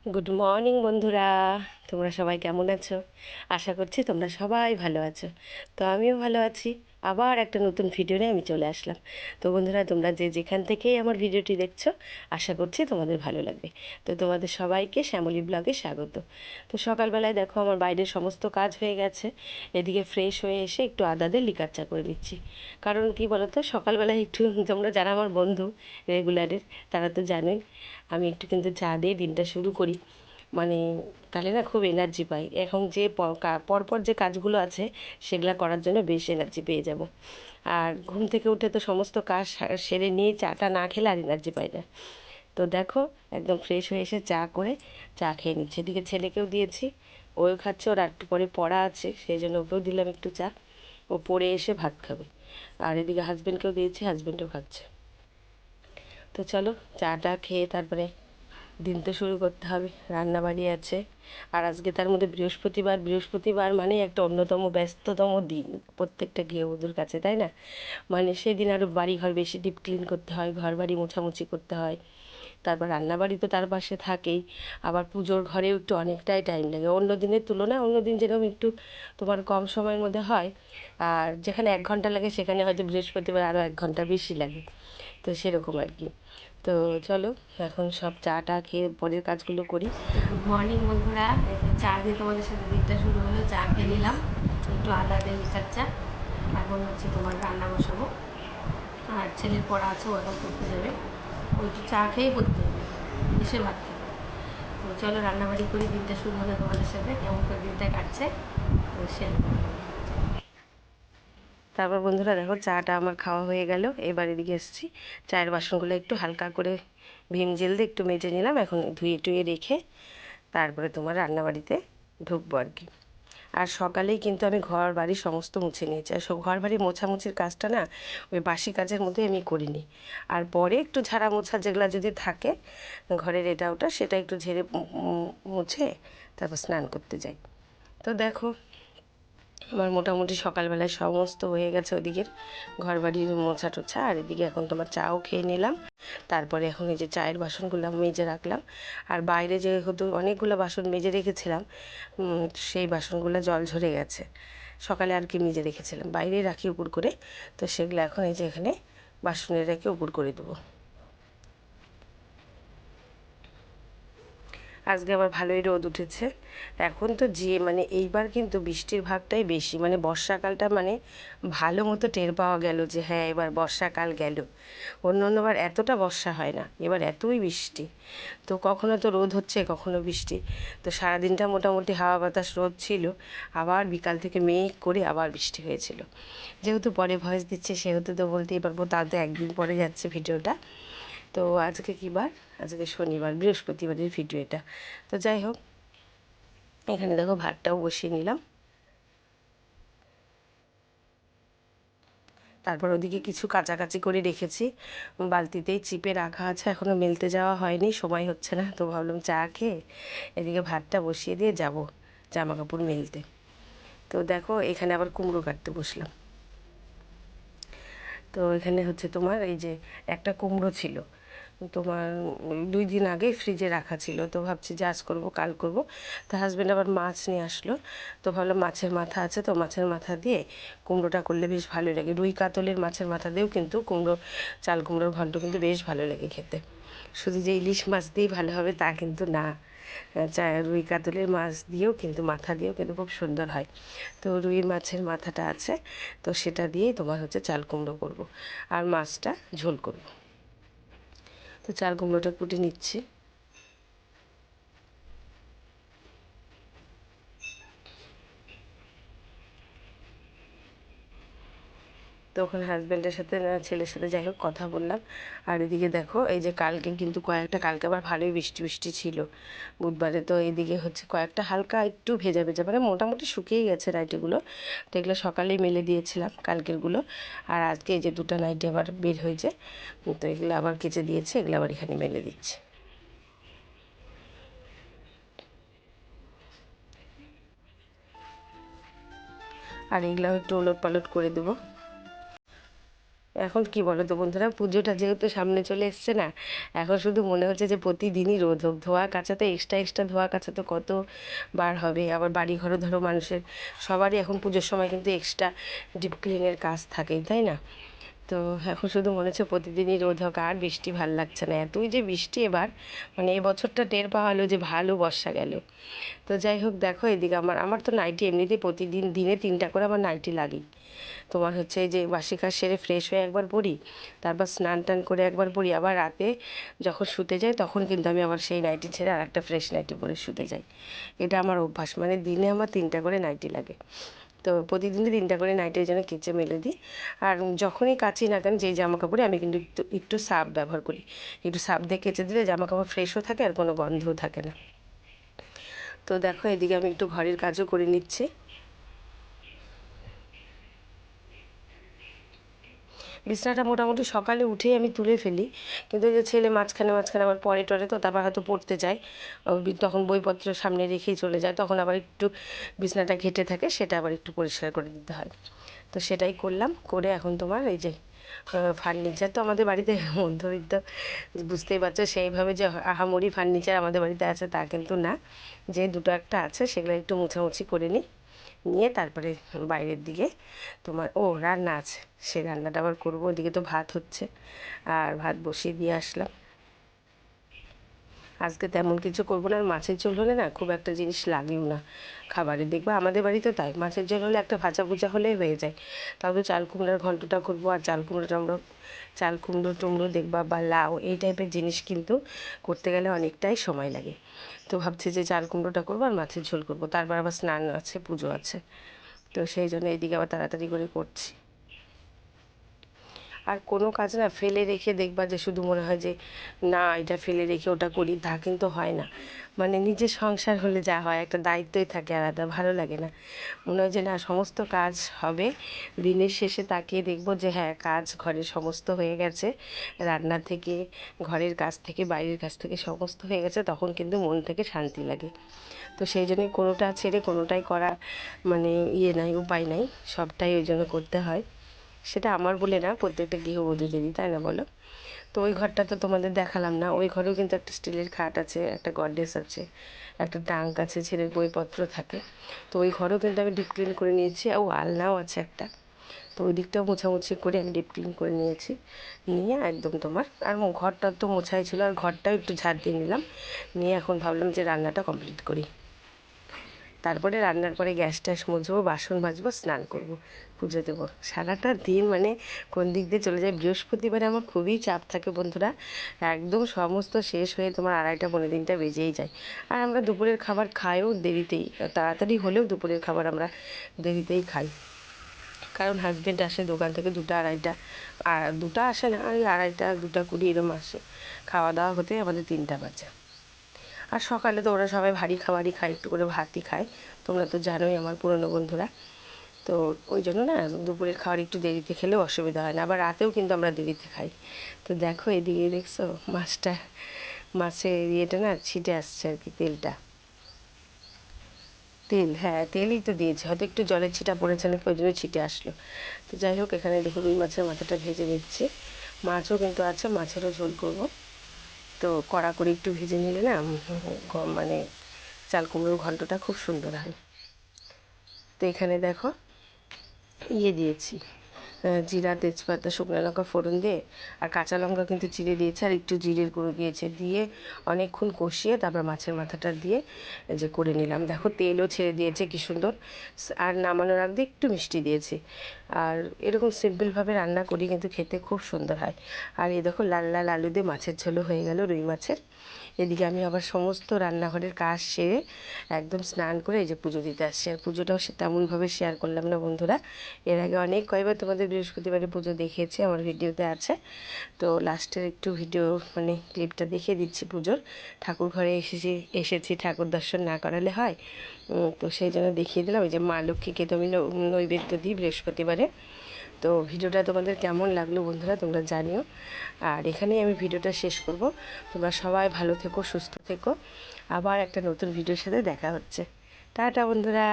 Good morning বন্ধুরা, তোমরা সবাই কেমন আছো? আশা করছি তোমরা সবাই ভালো আছো। তো আমিও ভালো আছি। আবার একটা নতুন ভিডিও নিয়ে আমি চলে আসলাম। তো বন্ধুরা, তোমরা যে যেখান থেকেই আমার ভিডিওটি দেখছো, আশা করছি তোমাদের ভালো লাগবে। তো তোমাদের সবাইকে শ্যামলী ব্লগে স্বাগত। তো সকালবেলায় দেখো আমার বাইরের সমস্ত কাজ হয়ে গেছে। এদিকে ফ্রেশ হয়ে এসে একটু আদা দিয়ে লিকার চা করে দিচ্ছি। কারণ কি বলো তো, সকালবেলায় একটু তোমরা যারা আমার বন্ধু রেগুলারের, তারা তো জানোই আমি একটু কিন্তু চা দিয়ে দিনটা শুরু করি। মানে তাহলে না খুব এনার্জি পাই। এখন যে পরপর যে কাজগুলো আছে সেগুলো করার জন্য বেশ এনার্জি পেয়ে যাব। আর ঘুম থেকে উঠে তো সমস্ত কাজ সেরে নিয়ে চাটা না খেলে আর এনার্জি পাই না। তো দেখো, একদম ফ্রেশ হয়ে এসে চা করে চা খেয়ে নিচ্ছে। এদিকে ছেলেকেও দিয়েছি, ওও খাচ্ছে। ওর একটু পরে পড়া আছে, সেই জন্য ওকেও দিলাম একটু চা। ও পড়ে এসে ভাত খাবে। আর এদিকে হাজব্যান্ডকেও দিয়েছি, হাজব্যান্ডও খাচ্ছে। তো চলো, চাটা খেয়ে তারপরে দিন তো শুরু করতে হবে। রান্নাবাড়ি আছে। আর আজকে তার মধ্যে বৃহস্পতিবার, বৃহস্পতিবার মানে একটা অন্যতম ব্যস্ততম দিন প্রত্যেকটা গৃহবধূর কাছে, তাই না? মানে সেদিন আরও বাড়িঘর বেশি ডিপ ক্লিন করতে হয়, ঘর বাড়ি মোছামুছি করতে হয়। তারপর রান্নাবাড়ি তো তার পাশে থাকেই। আবার পুজোর ঘরেও একটু অনেকটাই টাইম লাগে অন্য দিনের তুলনায়। অন্য দিন যেরকম একটু তোমার কম সময়ের মধ্যে হয়, আর যেখানে 1 ঘন্টা লাগে সেখানে হয়তো বৃহস্পতিবার আরও 1 ঘন্টা বেশি লাগে। তো সেরকম আর কি। তো চলো, এখন সব চা টা খেয়ে পরের কাজগুলো করি। গুড মর্নিং বন্ধুরা, চা দিয়ে তোমাদের সাথে দিনটা শুরু হলো। চা খেয়ে নিলাম, একটু আদা দিয়ে লিকার চা। এখন হচ্ছে তোমার রান্না বসাবো। আর ছেলের পড়া আছে, ও এখন পড়তে যাবে। ও একটু চা খেয়েই পড়তে যাবে, এসে ভাত খাবে। তো চলো রান্নাবাড়ি করি, দিনটা শুরু হলো তোমাদের সাথে। কেমন করে দিনটা কাটছে তো শেয়ার করবো। তারপর বন্ধুরা দেখো, চাটা আমার খাওয়া হয়ে গেল। এবার এদিকে এসেছি, চায়ের বাসনগুলো একটু হালকা করে ভিম জেল দিয়ে একটু মেজে নিলাম। এখন ধুয়ে টুয়ে রেখে তারপরে তোমার রান্নাবাড়িতে ঢুকবো আর কি। আর সকালেই কিন্তু আমি ঘর বাড়ি সমস্ত মুছে নিয়েছি। আর সব ঘর বাড়ি মোছামুছির কাজটা না ওই বাসি কাজের মধ্যে আমি করিনি। আর পরে একটু ঝাড়া মোছা যেগুলো যদি থাকে ঘরের এটা ওটা, সেটা একটু ঝেড়ে মুছে তারপর স্নান করতে যাই। তো দেখো, আমার মোটামুটি সকালবেলায় সমস্ত হয়ে গেছে ওদিকের ঘরবাড়ি মোছা টোছা। আর এদিকে এখন তোমার চাও খেয়ে নিলাম। তারপরে এখন এই যে চায়ের বাসনগুলো মেজে রাখলাম। আর বাইরে যেহেতু অনেকগুলো বাসন মেজে রেখেছিলাম, সেই বাসনগুলো জল ঝরে গেছে। সকালে আর কি মেজে রেখেছিলাম, বাইরেই রাখি উপর করে। তো সেগুলো এখন এই যে এখানে বাসনে রেখে উপর করে দেবো। আজকে আবার ভালোই রোদ উঠেছে। এখন তো যে মানে এইবার কিন্তু বৃষ্টির ভাগটাই বেশি। মানে বর্ষাকালটা মানে ভালো মতো টের পাওয়া গেল যে হ্যাঁ এবার বর্ষাকাল গেল। অন্য অন্যবার এতটা বর্ষা হয় না, এবার এতই বৃষ্টি। তো কখনো তো রোদ হচ্ছে, কখনো বৃষ্টি। তো সারাদিনটা মোটামুটি হাওয়া বাতাস রোদ ছিল, আবার বিকাল থেকে মেঘ করে আবার বৃষ্টি হয়েছিল। যেহেতু পরে ভয়েস দিচ্ছে সেহেতু তো বলতেই পারবো, তাও তো একদিন পরে যাচ্ছে ভিডিওটা। তো আজকে কী বার? আজকে শনিবার, বৃহস্পতিবারের ভিডিও এটা। তো যাই হোক, এখানে দেখো ভাতটাও বসিয়ে নিলাম। তারপর ওদিকে কিছু কাচাকাচি করে রেখেছি, বালতিতেই চিপে রাখা আছে, এখনও মেলতে যাওয়া হয়নি, সময় হচ্ছে না। তো ভাবলাম চা খেয়ে এদিকে ভাতটা বসিয়ে দিয়ে যাব জামা কাপড় মেলতে। তো দেখো, এখানে আবার কুমড়ো কাটতে বসলাম। তো এখানে হচ্ছে তোমার এই যে একটা কুমড়ো ছিল তোমার 2 দিন আগে ফ্রিজে রাখা ছিল। তো ভাবছি যে আজ করবো কাল করব। তো হাজব্যান্ড আবার মাছ নিয়ে আসলো। তো ভাবলাম মাছের মাথা আছে, তো মাছের মাথা দিয়ে কুমড়োটা করলে বেশ ভালো লাগে। রুই কাতলের মাছের মাথা দিয়েও কিন্তু কুমড়ো, চাল কুমড়োর ঘন্ট কিন্তু বেশ ভালো লাগে খেতে। শুধু যে ইলিশ মাছ দিয়েই ভালো হবে তা কিন্তু না, রুই কাতলের মাছ দিয়েও কিন্তু, মাথা দিয়েও কিন্তু খুব সুন্দর হয়। তো রুই মাছের মাথাটা আছে, তো সেটা দিয়েই তোমার হচ্ছে চাল কুমড়ো করব। আর মাছটা ঝোল করব। তো চাল কুমড়োটা কুটে নিচ্ছি। তো ওখানে হাজব্যান্ডের সাথে ছেলের সাথে যাই হোক কথা বললাম। আর এদিকে দেখো, এই যে কালকে কিন্তু কয়েকটা, কালকে আবার ভালোই বৃষ্টি বৃষ্টি ছিল বুধবারে। তো এইদিকে হচ্ছে কয়েকটা হালকা একটু ভেজা ভেজা, মানে মোটামুটি শুকিয়ে গেছে নাইটিগুলো। তো এগুলো সকালেই মেলে দিয়েছিলাম কালকেরগুলো। আর আজকে এই যে 2টা নাইটি আবার বের হয়েছে, তো এগুলো আবার কেচে দিয়েছে, এগুলো আবার এখানে মেলে দিচ্ছে। আর এগুলো একটু ওলট পালট করে দেবো। এখন কি বলো তো বন্ধুরা, পুজোটা যেহেতু সামনে চলে এসছে না, এখন শুধু মনে হচ্ছে যে প্রতিদিনই রোদ হোক। ধোয়া কাচাতে এক্সট্রা ধোয়া কাচা তো কত বার হবে। আবার বাড়ি ঘরে ধরো মানুষের সবারই এখন পুজোর সময় কিন্তু এক্সট্রা ডিপ ক্লিনের কাজ থাকেই, তাই না? তো এখন শুধু মনে হচ্ছে প্রতিদিনই রোদ হোক, আর বৃষ্টি ভাল লাগছে না। এতই যে বৃষ্টি এবার, মানে এই বছরটা টের পাওয়া হলো যে ভালো বর্ষা গেল। তো যাই হোক, দেখো এদিকে আমার আমার তো নাইটি এমনিতেই প্রতিদিন দিনে 3টা করে আমার নাইটি লাগেই। তোমার হচ্ছে এই যে বাসি কাজ সেরে ফ্রেশ হয়ে একবার পরি, তারপর স্নান টান করে একবার পরি, আবার রাতে যখন শুতে যাই তখন কিন্তু আমি আবার সেই নাইটি ছেড়ে আর একটা ফ্রেশ নাইটি পরে শুতে যাই। এটা আমার অভ্যাস, মানে দিনে আমার 3টা করে নাইটি লাগে। তো প্রতিদিনই 3টা করে নাইটের জন্য কেচে মেলে দিই। আর যখনই কাচি না কেন যেই জামা কাপড়ে আমি কিন্তু একটু একটু সার্ফ ব্যবহার করি। একটু সার্ফ দিয়ে কেচে দিলে জামা কাপড় ফ্রেশও থাকে আর কোনো গন্ধও থাকে না। তো দেখো এদিকে আমি একটু ঘরের কাজও করে নিচ্ছি। বিছানাটা মোটামুটি সকালে উঠেই আমি তুলে ফেলি, কিন্তু ওই যে ছেলে মাঝখানে মাঝখানে আবার পরে টরে, তো তারপর হয়তো পড়তে যায়, তখন বইপত্র সামনে রেখেই চলে যায়, তখন আবার একটু বিছানাটা ঘেঁটে থাকে, সেটা আবার একটু পরিষ্কার করে দিতে হয়। তো সেটাই করলাম, করে এখন তোমার এই যে ফার্নিচার তো আমাদের বাড়িতে মধ্যবিত্ত, বুঝতেই পারছো, সেইভাবে যে আহামরি ফার্নিচার আমাদের বাড়িতে আছে তা কিন্তু না। যে দুটো একটা আছে সেগুলো একটু মোছামুছি করে নিই, নিয়ে তারপরে বাইরের দিকে তোমার রান্না আছে, সেই রান্নাটা আবার করবো। ওদিকে তো ভাত হচ্ছে, আর ভাত বসিয়ে দিয়ে আসলাম। আজকে তেমন কিছু করবো না, আর মাছের ঝোল হলে না খুব একটা জিনিস লাগেও না খাবারে, দেখবা আমাদের বাড়িতে তাই। মাছের ঝোল হলে একটা ভাজা ভুজা হলেই হয়ে যায়। তাও তো চাল কুমড়োর ঘন্টটা করবো, আর চাল কুমড়ো টুমড়ো দেখবা বা লাউ এই টাইপের জিনিস কিন্তু করতে গেলে অনেকটাই সময় লাগে। তো ভাবছি যে চাল কুমড়োটা করবো আর মাছের ঝোল করবো, তারপর আবার স্নান আছে, পুজো আছে। তো সেই জন্য এইদিকে আবার তাড়াতাড়ি করে করছি। আর কোনো কাজ না ফেলে রেখে দেখবা যে শুধু মনে হয় যে না এটা ফেলে রেখে ওটা করি, তা কিন্তু হয় না। মানে নিজের সংসার হলে যা হয়, একটা দায়িত্বই থাকে আলাদা, ভালো লাগে না। মনে হয় যে না সমস্ত কাজ হবে, দিনের শেষে তাকিয়ে দেখবো যে হ্যাঁ কাজ ঘরের সমস্ত হয়ে গেছে, রান্না থেকে ঘরের কাজ থেকে বাইরের কাজ থেকে সমস্ত হয়ে গেছে, তখন কিন্তু মন থেকে শান্তি লাগে। তো সেই জন্যই কোনোটা ছেড়ে কোনোটাই করা, মানে নাই, উপায় নাই, সবটাই ওই জন্য করতে হয়। সেটা আমার বলে না, প্রত্যেকটা গৃহবধূদেরই, তাই না বলো? তো ওই ঘরটা তো তোমাদের দেখালাম না, ওই ঘরেও কিন্তু একটা স্টিলের খাট আছে, একটা গডরেজ আছে, একটা ট্যাঙ্ক আছে, ছেলের বইপত্র থাকে। তো ওই ঘরেও কিন্তু আমি ডিপ ক্লিন করে নিয়েছি, আলনাও আছে একটা। তো ওই দিকটাও মোছামুছি করে আমি ডিপ ক্লিন করে নিয়েছি, নিয়ে একদম তোমার আর ঘরটা তো মোছাই ছিল, আর ঘরটাও একটু ঝাড় দিয়ে নিলাম, নিয়ে এখন ভাবলাম যে রান্নাটা কমপ্লিট করি। তারপরে রান্নার পরে গ্যাস ট্যাস মুছবো, বাসন মাজবো, স্নান করব, পুজো দেবো। সারাটা দিন মানে কোন দিক দিয়ে চলে যায়। বৃহস্পতিবারে আমার খুবই চাপ থাকে বন্ধুরা, একদম সমস্ত শেষ হয়ে তোমার 2:30-3টা বেজেই যায়। আর আমরা দুপুরের খাবার খাইও দেরিতেই, তাড়াতাড়ি হলেও দুপুরের খাবার আমরা দেরিতেই খাই। কারণ হাজব্যান্ড আসে দোকান থেকে 2টা 2:30, আর 2টা আসে না, ওই 2:30 2:20 এরম আসে। খাওয়া দাওয়া হতে আমাদের 3টা বাজে। আর সকালে তো ওরা সবাই ভারী খাবারই খায়, একটু করে ভাতই খায়, তোমরা তো জানোই আমার পুরনো বন্ধুরা। তো ওই জন্য না দুপুরের খাবার একটু দেরিতে খেলেও অসুবিধা হয় না, আবার রাতেও কিন্তু আমরা দেরিতে খাই। তো দেখো এদিকে দেখছো মাছের ইয়েটা না ছিটে আসছে আর কি, তেলটা। তেল, হ্যাঁ তেলই তো দিয়েছে, হয়তো একটু জলের ছিটা পড়েছে নাকি, ওই জন্য ছিটে আসলো। তো যাই হোক, এখানে দেখো রুই মাছের মাথাটা ভেজে নিচ্ছি, মাছও কিন্তু আছে, মাছেরও ঝোল করবো। তো কড়া করে একটু ভেজে নিলে না মানে চাল কুমড়োর ঘন্টটা খুব সুন্দর হয়। তো এখানে দেখো দিয়েছি জিরা তেজপাতা শুকনো লঙ্কা ফোড়ন দিয়ে, আর কাঁচা লঙ্কা কিন্তু চিড়ে দিয়েছে, আর একটু জিরের গুঁড়ো দিয়েছে, দিয়ে অনেকক্ষণ কষিয়ে তারপর মাছের মাথাটা দিয়ে যে করে নিলাম। দেখো তেলও ছেড়ে দিয়েছে কি সুন্দর, আর নামানোর আগে একটু মিষ্টি দিয়েছি। আর এরকম সিম্পলভাবে রান্না করি কিন্তু খেতে খুব সুন্দর হয়। আর এই দেখো লাল লাল আলু দিয়ে মাছের ঝোলও হয়ে গেল, রুই মাছের। এদিকে আমি আবার সমস্ত রান্নাঘরের কাজ সেরে একদম স্নান করে এই যে পুজো দিতে আসছি। আর পুজোটাও সে তেমনভাবে শেয়ার করলাম না বন্ধুরা, এর আগে অনেক কয়েকবার তোমাদের বৃহস্পতিবারে পুজো দেখিয়েছি, আমার ভিডিওতে আছে। তো লাস্টের একটু ভিডিও মানে ক্লিপটা দেখিয়ে দিচ্ছি পুজোর। ঠাকুর ঘরে এসেছি, ঠাকুর দর্শন না করালে হয়। তো সেই জন্য দেখিয়ে দিলাম। ওই যে মা লক্ষ্মীকে তো আমি নৈবেদ্য দিই বৃহস্পতিবারে। তো ভিডিওটা তোমাদের কেমন লাগলো বন্ধুরা তোমরা জানিও। আর এখানেই আমি ভিডিওটা শেষ করব। তোমরা সবাই ভালো থেকো, সুস্থ থেকো। আবার একটা নতুন ভিডিওর সাথে দেখা হচ্ছে। টাটা বন্ধুরা।